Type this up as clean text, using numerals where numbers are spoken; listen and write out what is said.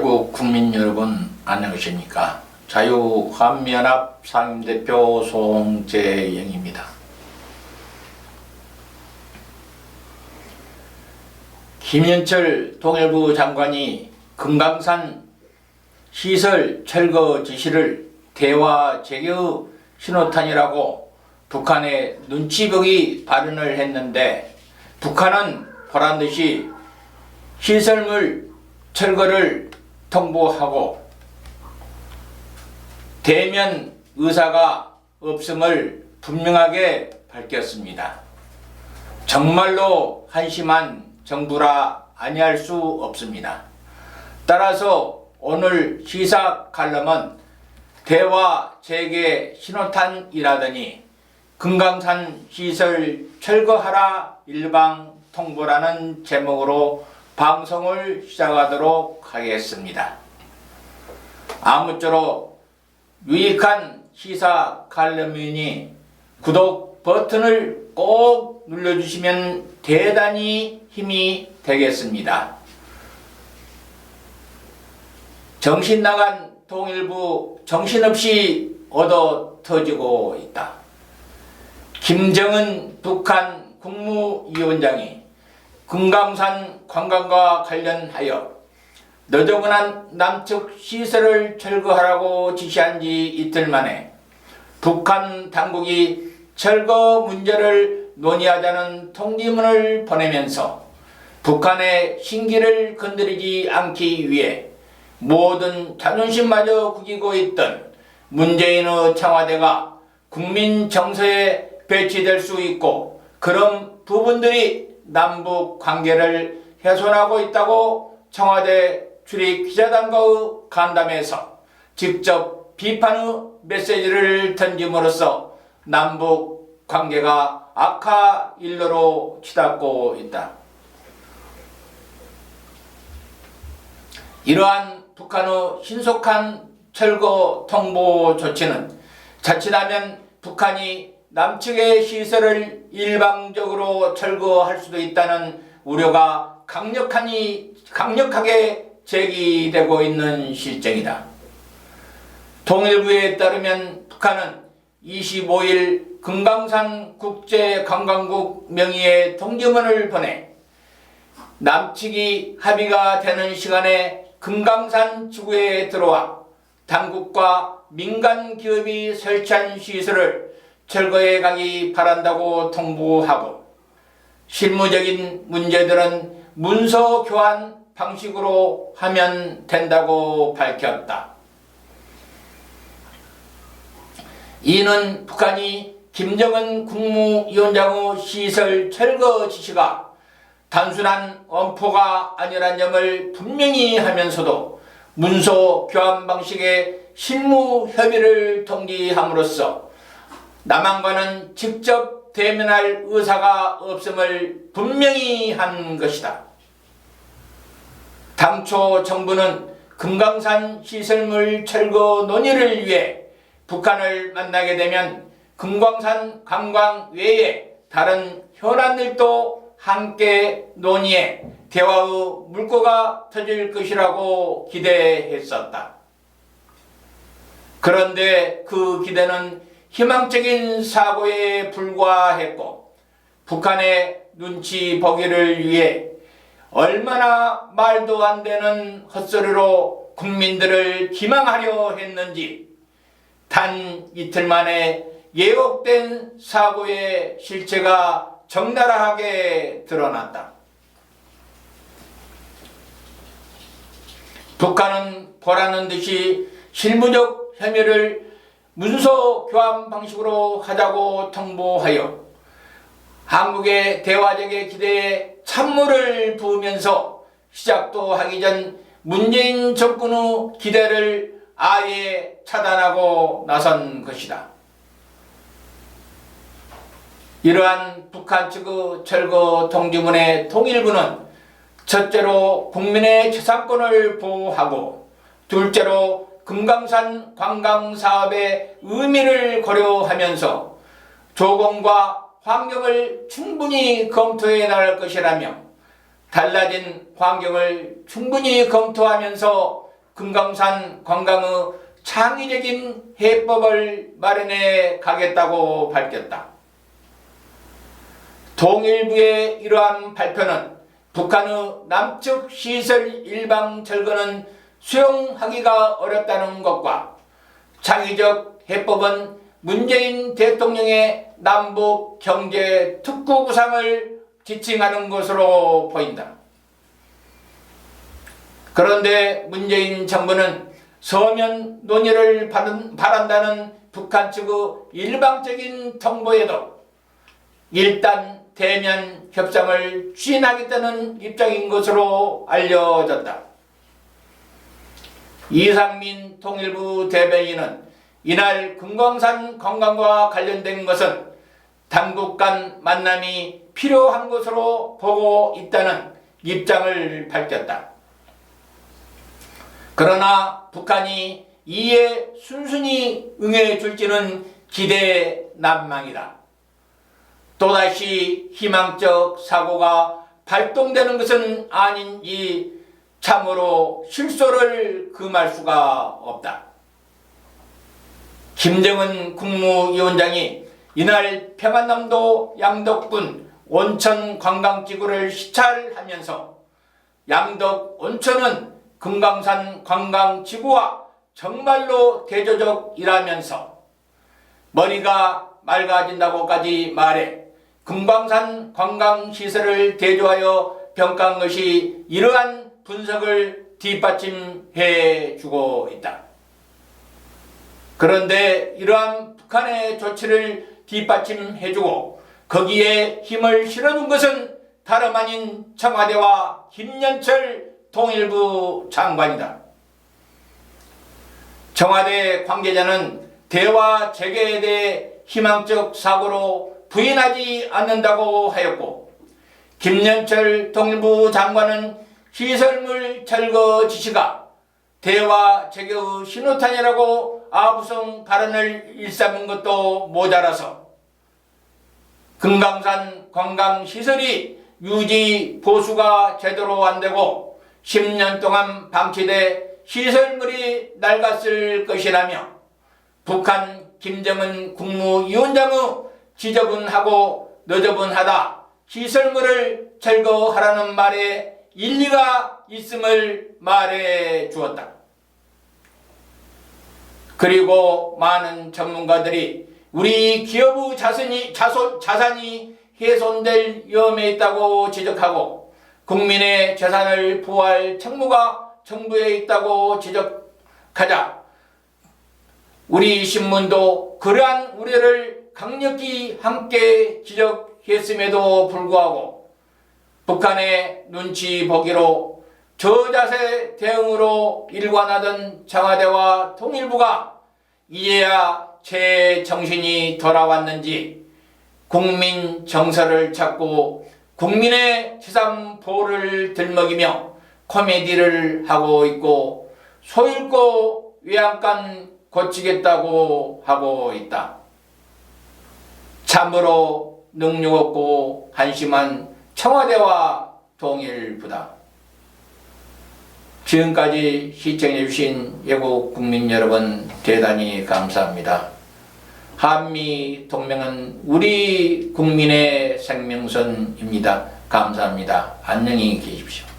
대구 국민 여러분 안녕하십니까. 자유한미연합 상임대표 송재영입니다. 김현철 통일부 장관이 금강산 시설 철거 지시를 대화 재개의 신호탄이라고 북한에 눈치 보기 발언을 했는데, 북한은 보란듯이 시설물 철거를 통보하고 대면 의사가 없음을 분명하게 밝혔습니다. 정말로 한심한 정부라 아니할 수 없습니다. 따라서 오늘 시사 칼럼은 대화 재개 신호탄이라더니 금강산 시설 철거하라 일방 통보라는 제목으로 방송을 시작하도록 하겠습니다. 아무쪼록 유익한 시사 칼럼이니 구독 버튼을 꼭 눌러주시면 대단히 힘이 되겠습니다. 정신 나간 통일부 정신없이 얻어 터지고 있다. 김정은 북한 국무위원장이 금강산 관광과 관련하여 너저분한 남측 시설을 철거하라고 지시한 지 이틀 만에 북한 당국이 철거 문제를 논의하자는 통지문을 보내면서 북한의 신기를 건드리지 않기 위해 모든 자존심마저 구기고 있던 문재인의 청와대가 국민 정서에 배치될 수 있고, 그런 부분들이 남북 관계를 훼손하고 있다고 청와대 출입 기자단과의 간담회에서 직접 비판의 메시지를 던짐으로써 남북 관계가 악화 일로로 치닫고 있다. 이러한 북한의 신속한 철거 통보 조치는 자칫하면 북한이 남측의 시설을 일방적으로 철거할 수도 있다는 우려가 강력하게 제기되고 있는 실정이다. 통일부에 따르면 북한은 25일 금강산 국제관광국 명의의 통지문을 보내 남측이 합의가 되는 시간에 금강산 지구에 들어와 당국과 민간 기업이 설치한 시설을 철거해 가기 바란다고 통보하고, 실무적인 문제들은 문서 교환 방식으로 하면 된다고 밝혔다. 이는 북한이 김정은 국무위원장의 시설 철거 지시가 단순한 엄포가 아니란 점을 분명히 하면서도 문서 교환 방식의 실무 협의를 통지함으로써 남한과는 직접 대면할 의사가 없음을 분명히 한 것이다. 당초 정부는 금강산 시설물 철거 논의를 위해 북한을 만나게 되면 금강산 관광 외에 다른 현안들도 함께 논의해 대화의 물꼬가 터질 것이라고 기대했었다. 그런데 그 기대는 희망적인 사고에 불과했고, 북한의 눈치 보기를 위해 얼마나 말도 안 되는 헛소리로 국민들을 기망하려 했는지 단 이틀 만에 예고된 사고의 실체가 적나라하게 드러났다. 북한은 보라는 듯이 실무적 혐의를 문서 교환 방식으로 하자고 통보하여 한국의 대화적의 기대에 찬물을 부으면서 시작도 하기 전 문재인 정권의 기대를 아예 차단하고 나선 것이다. 이러한 북한 측의 철거 통지문의 통일부는 첫째로 국민의 재산권을 보호하고, 둘째로 금강산 관광사업의 의미를 고려하면서 조건과 환경을 충분히 검토해 나갈 것이라며 달라진 환경을 충분히 검토하면서 금강산 관광의 창의적인 해법을 마련해 가겠다고 밝혔다. 통일부의 이러한 발표는 북한의 남측 시설 일방 철거는 수용하기가 어렵다는 것과 창의적 해법은 문재인 대통령의 남북 경제 특구 구상을 지칭하는 것으로 보인다. 그런데 문재인 정부는 서면 논의를 바란다는 북한 측의 일방적인 통보에도 일단 대면 협상을 추진하겠다는 입장인 것으로 알려졌다. 이상민 통일부 대변인은 이날 금강산 관광과 관련된 것은 당국 간 만남이 필요한 것으로 보고 있다는 입장을 밝혔다. 그러나 북한이 이에 순순히 응해줄지는 기대 난망이다. 또다시 희망적 사고가 발동되는 것은 아닌지 참으로 실소를 금할 수가 없다. 김정은 국무위원장이 이날 평안남도 양덕군 온천 관광지구를 시찰하면서 양덕 온천은 금강산 관광지구와 정말로 대조적이라면서 머리가 맑아진다고까지 말해 금강산 관광시설을 대조하여 평가한 것이 이러한 분석을 뒷받침해 주고 있다. 그런데 이러한 북한의 조치를 뒷받침해 주고 거기에 힘을 실어준 것은 다름 아닌 청와대와 김연철 통일부 장관이다. 청와대 관계자는 대화 재개에 대해 희망적 사고로 부인하지 않는다고 하였고, 김연철 통일부 장관은 시설물 철거 지시가 대화 재개의 신호탄이라고 아부성 발언을 일삼은 것도 모자라서 금강산 관광시설이 유지 보수가 제대로 안되고 10년 동안 방치돼 시설물이 낡았을 것이라며 북한 김정은 국무위원장의 지저분하고 너저분하다 시설물을 철거하라는 말에 일리가 있음을 말해 주었다. 그리고 많은 전문가들이 우리 기업의 자산이 훼손될 위험에 있다고 지적하고 국민의 재산을 보호할 책무가 정부에 있다고 지적하자 우리 신문도 그러한 우려를 강력히 함께 지적했음에도 불구하고 북한의 눈치 보기로 저자세 대응으로 일관하던 청와대와 통일부가 이제야 제정신이 돌아왔는지 국민 정서를 찾고 국민의 재산 보호를 들먹이며 코미디를 하고 있고 소잃고 외양간 고치겠다고 하고 있다. 참으로 능력 없고 한심한 청와대와 통일부다. 지금까지 시청해주신 애국 국민 여러분 대단히 감사합니다. 한미 동맹은 우리 국민의 생명선입니다. 감사합니다. 안녕히 계십시오.